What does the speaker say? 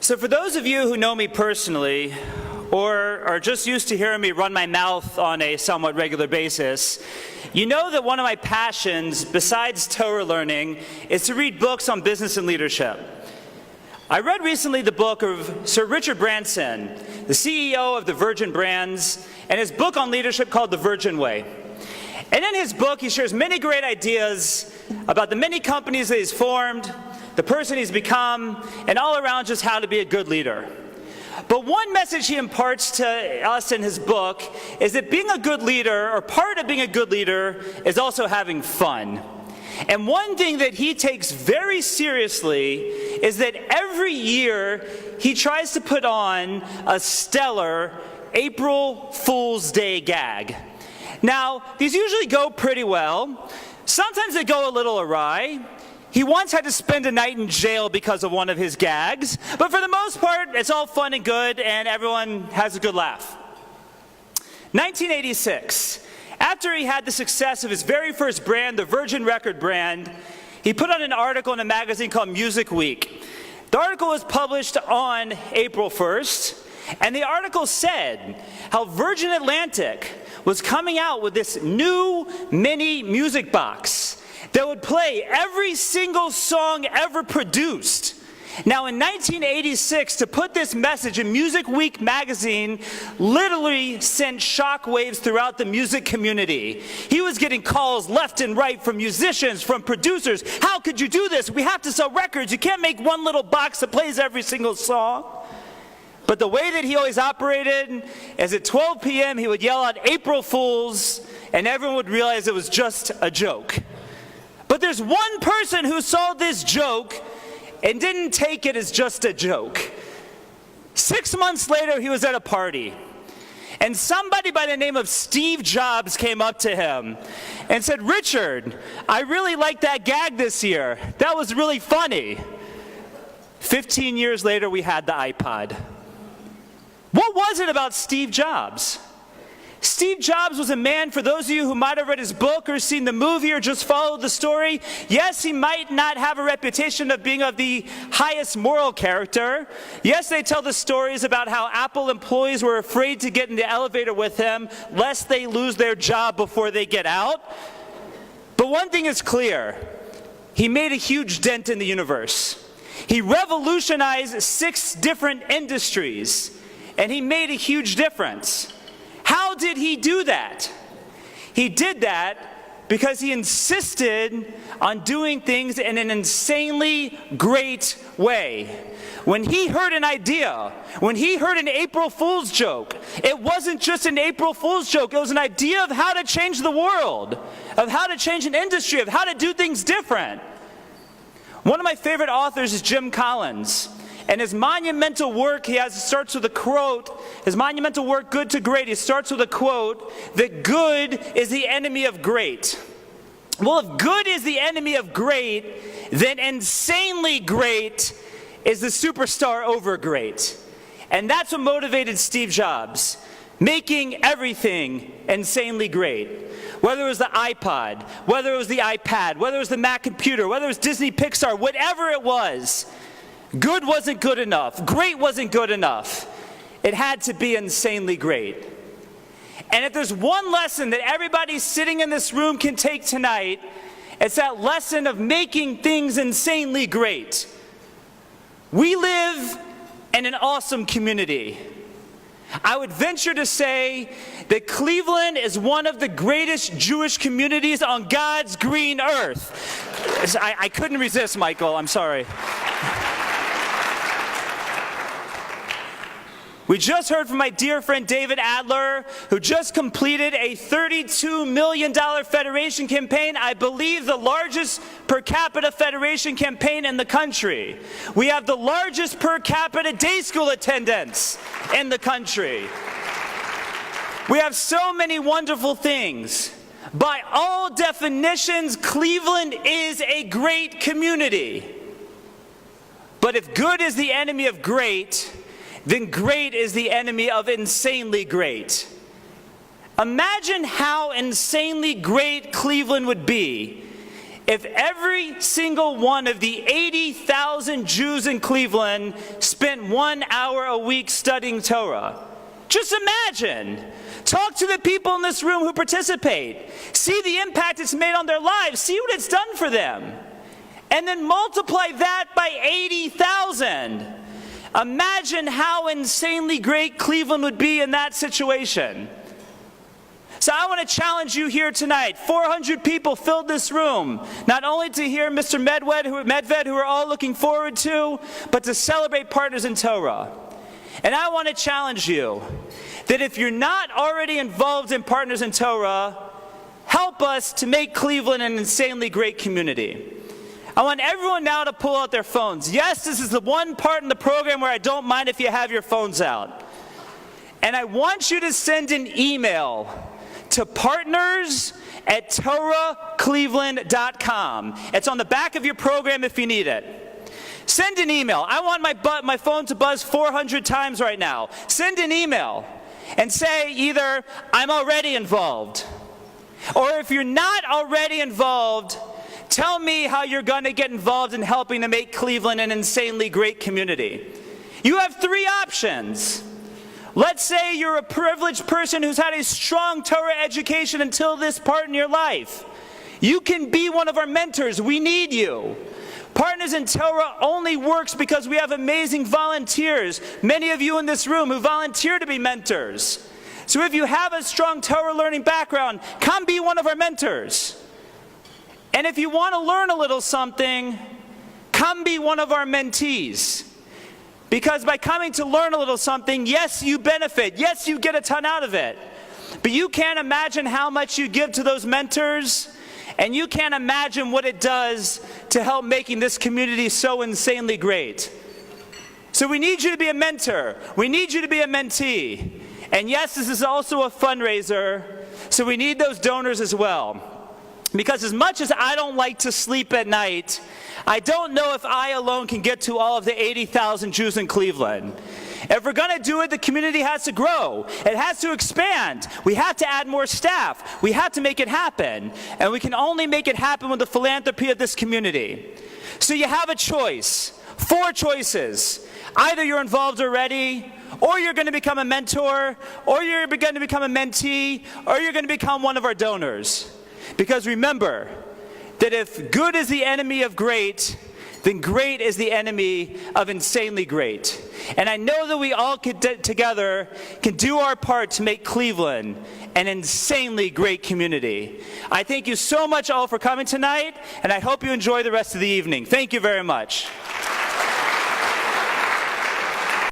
So for those of you who know me personally, or are just used to hearing me run my mouth on a somewhat regular basis, you know that one of my passions, besides Torah learning, is to read books on business and leadership. I read recently the book of Sir Richard Branson, the CEO of the Virgin Brands, and his book on leadership called The Virgin Way. And in his book, he shares many great ideas about the many companies that he's formed, the person he's become, and all around just how to be a good leader. But one message he imparts to us in his book is that being a good leader, or part of being a good leader, is also having fun. And one thing that he takes very seriously is that every year he tries to put on a stellar April Fool's Day gag. Now, these usually go pretty well. Sometimes they go a little awry. He once had to spend a night in jail because of one of his gags, but for the most part, it's all fun and good, and everyone has a good laugh. 1986, after he had the success of his very first brand, the Virgin record brand, he put out an article in a magazine called Music Week. The article was published on April 1st, and the article said how Virgin Atlantic was coming out with this new mini music box that would play every single song ever produced. Now in 1986, to put this message in Music Week magazine literally sent shockwaves throughout the music community. He was getting calls left and right from musicians, from producers. How could you do this? We have to sell records. You can't make one little box that plays every single song. But the way that he always operated is at 12 p.m. he would yell out April Fools, and everyone would realize it was just a joke. But there's one person who saw this joke and didn't take it as just a joke. 6 months later, he was at a party, and somebody by the name of Steve Jobs came up to him and said, "Richard, I really liked that gag this year. That was really funny." 15 years later, we had the iPod. What was it about Steve Jobs? Steve Jobs was a man, for those of you who might have read his book or seen the movie or just followed the story, yes, he might not have a reputation of being of the highest moral character. Yes, they tell the stories about how Apple employees were afraid to get in the elevator with him lest they lose their job before they get out. But one thing is clear, he made a huge dent in the universe. He revolutionized 6 different industries, and he made a huge difference. How did he do that? He did that because he insisted on doing things in an insanely great way. When he heard an idea, when he heard an April Fool's joke, it wasn't just an April Fool's joke, it was an idea of how to change the world, of how to change an industry, of how to do things different. One of my favorite authors is Jim Collins. And his monumental work, starts with a quote, his monumental work, Good to Great, he starts with a quote, that good is the enemy of great. Well, if good is the enemy of great, then insanely great is the superstar over great. And that's what motivated Steve Jobs, making everything insanely great. Whether it was the iPod, whether it was the iPad, whether it was the Mac computer, whether it was Disney Pixar, whatever it was, good wasn't good enough. Great wasn't good enough. It had to be insanely great. And if there's one lesson that everybody sitting in this room can take tonight, it's that lesson of making things insanely great. We live in an awesome community. I would venture to say that Cleveland is one of the greatest Jewish communities on God's green earth. I couldn't resist, Michael. I'm sorry. We just heard from my dear friend David Adler, who just completed a $32 million federation campaign, I believe the largest per capita federation campaign in the country. We have the largest per capita day school attendance in the country. We have so many wonderful things. By all definitions, Cleveland is a great community. But if good is the enemy of great, then great is the enemy of insanely great. Imagine how insanely great Cleveland would be if every single one of the 80,000 Jews in Cleveland spent 1 hour a week studying Torah? Just imagine. Talk to the people in this room who participate. See the impact it's made on their lives. See what it's done for them. And then multiply that by 80,000. Imagine how insanely great Cleveland would be in that situation. So I want to challenge you here tonight. 400 people filled this room, not only to hear Mr. Medved, who we're all looking forward to, but to celebrate Partners in Torah. And I want to challenge you that if you're not already involved in Partners in Torah, help us to make Cleveland an insanely great community. I want everyone now to pull out their phones. Yes, this is the one part in the program where I don't mind if you have your phones out. And I want you to send an email to partners@torahcleveland.com. It's on the back of your program if you need it. Send an email. I want my phone to buzz 400 times right now. Send an email and say either, I'm already involved, or if you're not already involved, tell me how you're going to get involved in helping to make Cleveland an insanely great community. You have 3 options. Let's say you're a privileged person who's had a strong Torah education until this part in your life. You can be one of our mentors. We need you. Partners in Torah only works because we have amazing volunteers, many of you in this room who volunteer to be mentors. So if you have a strong Torah learning background, come be one of our mentors. And if you want to learn a little something, come be one of our mentees. Because by coming to learn a little something, yes, you benefit. Yes, you get a ton out of it. But you can't imagine how much you give to those mentors, and you can't imagine what it does to help making this community so insanely great. So we need you to be a mentor. We need you to be a mentee. And yes, this is also a fundraiser, so we need those donors as well. Because as much as I don't like to sleep at night, I don't know if I alone can get to all of the 80,000 Jews in Cleveland. If we're going to do it, the community has to grow. It has to expand. We have to add more staff. We have to make it happen. And we can only make it happen with the philanthropy of this community. So you have a choice. 4 choices. Either you're involved already, or you're going to become a mentor, or you're going to become a mentee, or you're going to become one of our donors. Because remember that if good is the enemy of great, then great is the enemy of insanely great. And I know that we all together can do our part to make Cleveland an insanely great community. I thank you so much all for coming tonight, and I hope you enjoy the rest of the evening. Thank you very much.